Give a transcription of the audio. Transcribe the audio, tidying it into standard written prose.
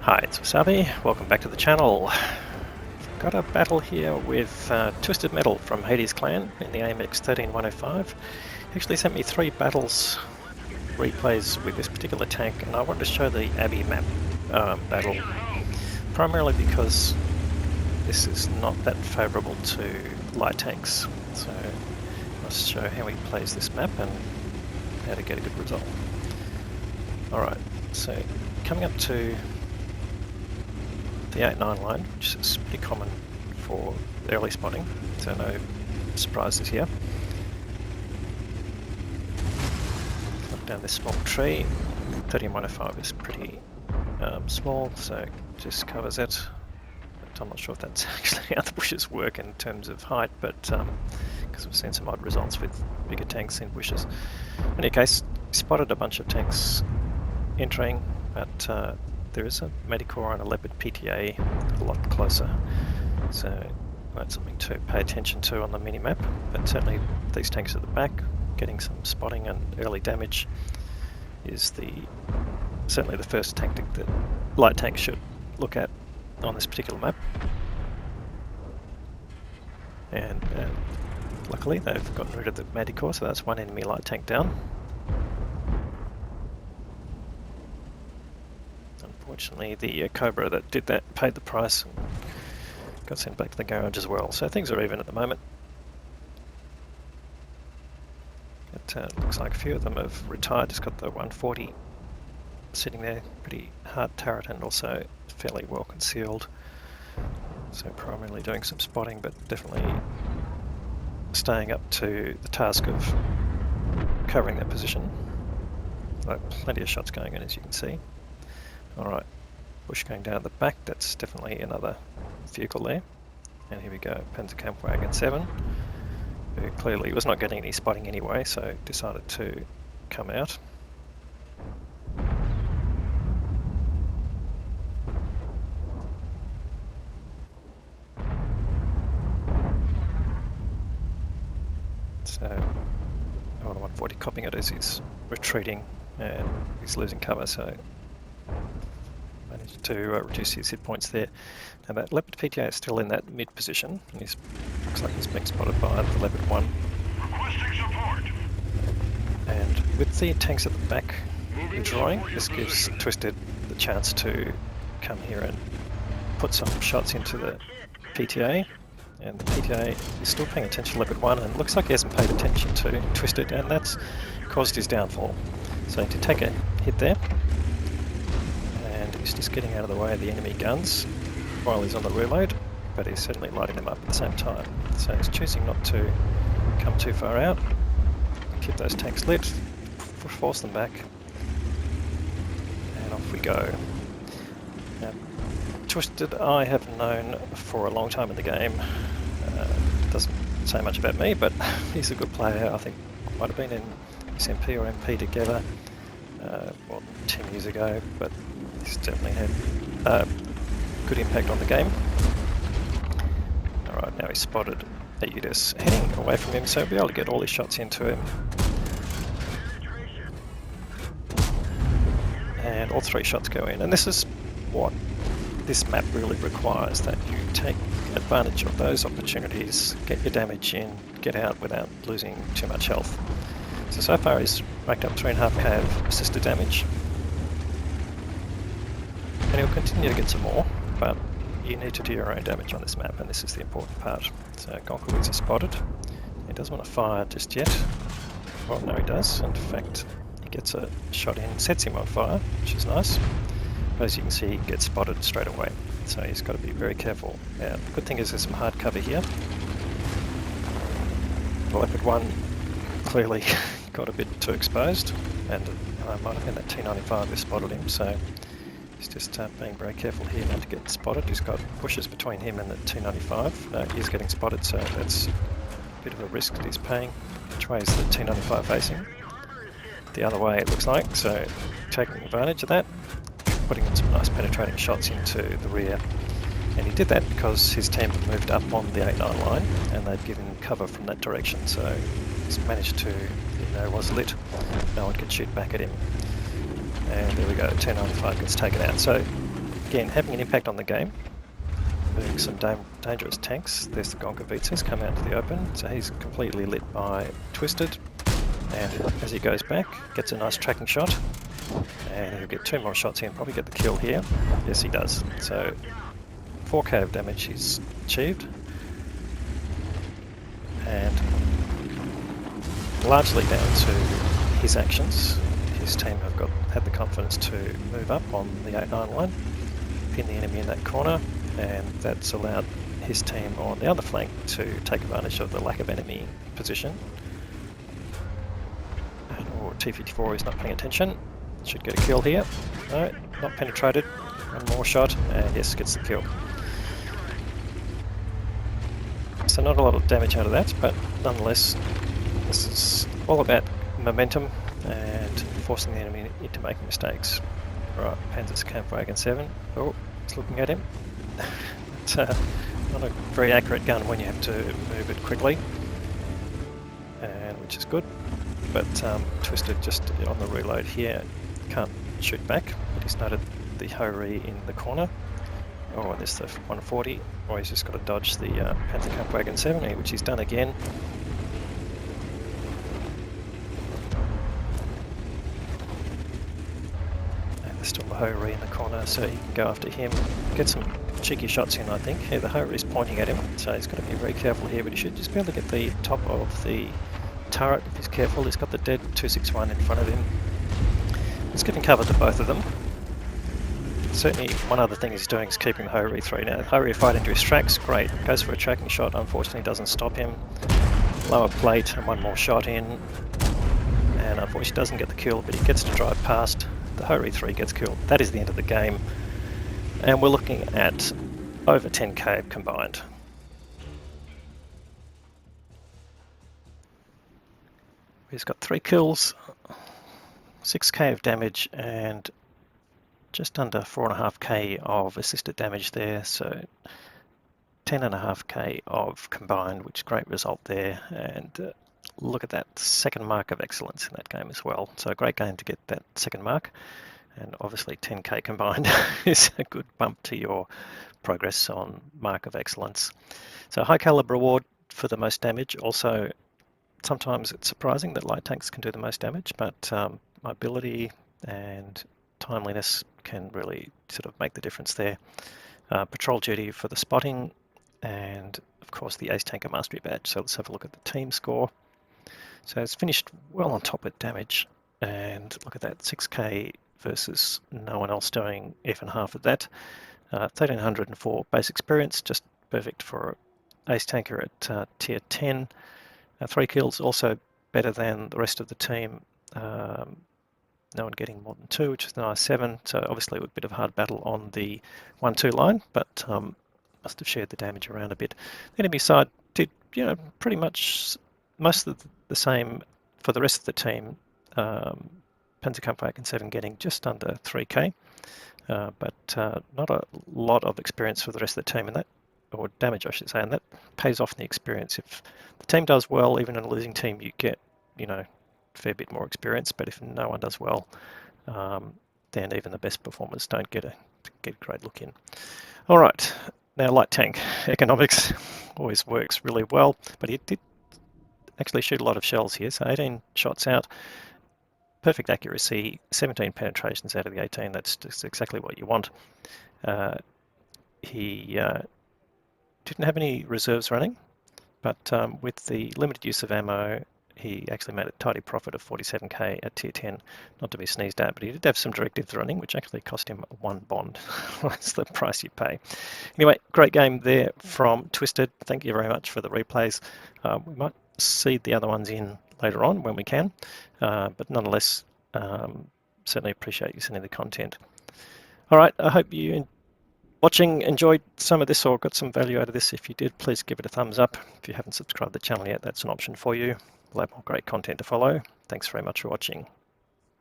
Hi, it's Abbey. Welcome back to the channel. Got a battle here with Twisted Metal from Hades Clan in the AMX 13105. He actually sent me 3 battles, replays with this particular tank, and I wanted to show the Abbey map battle, primarily because this is not that favourable to light tanks. So I'll show how he plays this map and how to get a good result. Alright, so coming up to the 8-9 line, which is pretty common for early spotting, so no surprises here. Up down this small tree, 13105 is pretty small, so just covers it. But I'm not sure if that's actually how the bushes work in terms of height, but because we've seen some odd results with bigger tanks in bushes. In any case, spotted a bunch of tanks entering, but there is a Medicore and a Leopard PTA a lot closer, so that's something to pay attention to on the mini-map. But certainly these tanks at the back, getting some spotting and early damage is certainly the first tactic that light tanks should look at on this particular map. And luckily they've gotten rid of the Medicore, so that's one enemy light tank down. Unfortunately, the Cobra that did that paid the price and got sent back to the garage as well. So things are even at the moment. It looks like a few of them have retired. Just got the 140 sitting there, pretty hard turret and also fairly well concealed. So primarily doing some spotting, but definitely staying up to the task of covering that position. Plenty of shots going in, as you can see. Alright, bush going down the back, that's definitely another vehicle there. And here we go, Panzerkampf Wagon 7, who clearly was not getting any spotting anyway, so decided to come out. So, the 140 copying it as he's retreating and he's losing cover, so managed to reduce his hit points there. Now that Leopard PTA is still in that mid position, and looks like he's being spotted by the Leopard 1. And with the tanks at the back withdrawing, this gives Twisted the chance to come here and put some shots into the PTA. And the PTA is still paying attention to Leopard 1, and it looks like he hasn't paid attention to Twisted, and that's caused his downfall. So to take a hit there, he's just getting out of the way of the enemy guns while he's on the reload, but he's certainly lighting them up at the same time. So he's choosing not to come too far out, keep those tanks lit, force them back, and off we go. Now, Twisted I have known for a long time in the game. Doesn't say much about me, but he's a good player. I think might have been in SMP or MP together 10 years ago, but he's definitely had good impact on the game. Alright, now he's spotted a Udis heading away from him, so we'll be able to get all his shots into him. And all 3 shots go in, and this is what this map really requires, that you take advantage of those opportunities, get your damage in, get out without losing too much health. So far he's racked up 3.5k of assisted damage. And he'll continue to get some more, but you need to do your own damage on this map, and this is the important part. So Gonkowitz is spotted. He doesn't want to fire just yet. Well, no he does. In fact, he gets a shot in, sets him on fire, which is nice. But as you can see, he gets spotted straight away. So he's got to be very careful. Now, the good thing is there's some hard cover here. The Leopard 1 clearly got a bit too exposed, and might have been that T95 who spotted him, so he's just being very careful here not to get spotted. He's got bushes between him and the T95. He's getting spotted, so that's a bit of a risk that he's paying. Which way is the T95 facing? The other way, it looks like, so taking advantage of that, putting in some nice penetrating shots into the rear. And he did that because his team had moved up on the 8-9 line, and they'd given him cover from that direction, so he's managed to, even though it was lit, no one could shoot back at him. And there we go, 1095 gets taken out. So again, having an impact on the game. Moving some dangerous tanks. There's the Gonkavitsas come out to the open, so he's completely lit by Twisted. And as he goes back, gets a nice tracking shot. And he'll get 2 more shots in, probably get the kill here. Yes, he does. So 4k of damage he's achieved. And largely down to his actions. His team have had the confidence to move up on the 8-9 line, pin the enemy in that corner, and that's allowed his team on the other flank to take advantage of the lack of enemy position. Or T-54 is not paying attention. Should get a kill here. No, not penetrated. One more shot, and yes, gets the kill. So not a lot of damage out of that, but nonetheless, this is all about momentum and forcing the enemy into making mistakes. Right, Panzer's Kampfwagen 7. Oh, it's looking at him. It's not a very accurate gun when you have to move it quickly, and which is good. But Twisted just on the reload here can't shoot back, but he's noted the Ho-Ri in the corner. Oh, and there's the 140. Or he's just got to dodge the Panther Kampfwagen 70, which he's done again. And there's still the Ho-Ri in the corner, so you can go after him. Get some cheeky shots in, I think. Yeah, the Ho-Ri's pointing at him, so he's got to be very careful here, but he should just be able to get the top of the turret if he's careful. He's got the dead 261 in front of him. He's giving cover to both of them. Certainly one other thing he's doing is keeping the Ho-Ri 3 now. Ho-Ri fight into his tracks, great. Goes for a tracking shot, unfortunately doesn't stop him. Lower plate and one more shot in. And unfortunately doesn't get the kill, but he gets to drive past. The Ho-Ri 3 gets killed. That is the end of the game. And we're looking at over 10k combined. He's got 3 kills, 6k of damage, and just under 4.5k of assisted damage there, so 10.5k of combined, which is a great result there. And look at that second mark of excellence in that game as well. So a great game to get that second mark, and obviously 10k combined is a good bump to your progress on mark of excellence. So high caliber reward for the most damage. Also, sometimes it's surprising that light tanks can do the most damage, but mobility and timeliness can really sort of make the difference there. Patrol duty for the spotting, and of course the Ace Tanker Mastery Badge. So let's have a look at the team score. So it's finished well on top with damage, and look at that, 6k versus no one else doing even half of that. 1304 base experience, just perfect for Ace Tanker at tier 10. 3 kills, also better than the rest of the team. No one getting more than 2, which is a nice 7. So obviously a bit of a hard battle on the 1-2 line, but must have shared the damage around a bit. The enemy side did, pretty much most of the same for the rest of the team. Panzer Kampfwagen 7 getting just under 3k, but not a lot of experience for the rest of the team, and that, or damage I should say, and that pays off in the experience. If the team does well, even in a losing team, you get, fair bit more experience, but if no one does well, then even the best performers don't get a great look in. All right, now light tank economics always works really well, but he did actually shoot a lot of shells here, so 18 shots out, perfect accuracy, 17 penetrations out of the 18. That's just exactly what you want. He didn't have any reserves running, but with the limited use of ammo, he actually made a tidy profit of 47k at tier 10, not to be sneezed at, but he did have some directives running, which actually cost him 1 bond. That's the price you pay. Anyway, great game there from Twisted. Thank you very much for the replays. We might seed the other ones in later on when we can, but nonetheless, certainly appreciate you sending the content. All right, I hope you enjoyed some of this or got some value out of this. If you did, please give it a thumbs up. If you haven't subscribed to the channel yet, that's an option for you. We'll have more great content to follow. Thanks very much for watching.